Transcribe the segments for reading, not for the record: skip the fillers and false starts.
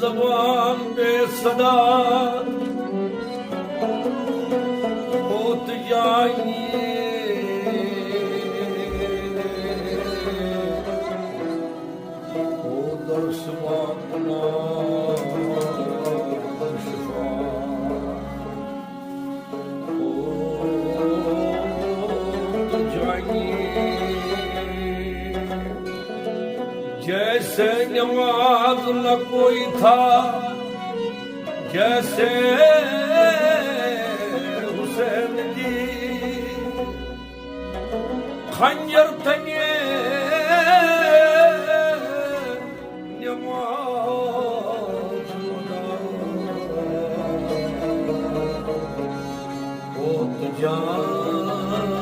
जबान पे सदा होत जाइए ओ दर्श मांगना शिफा होत जाइए जैसे नमाज न कोई था जैसे हुसैन जी खंजर तंगे नमाज होत जाइए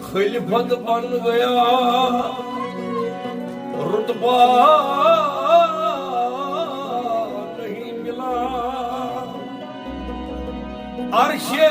खिलफत बन गया रुतबा नहीं मिला अर्शे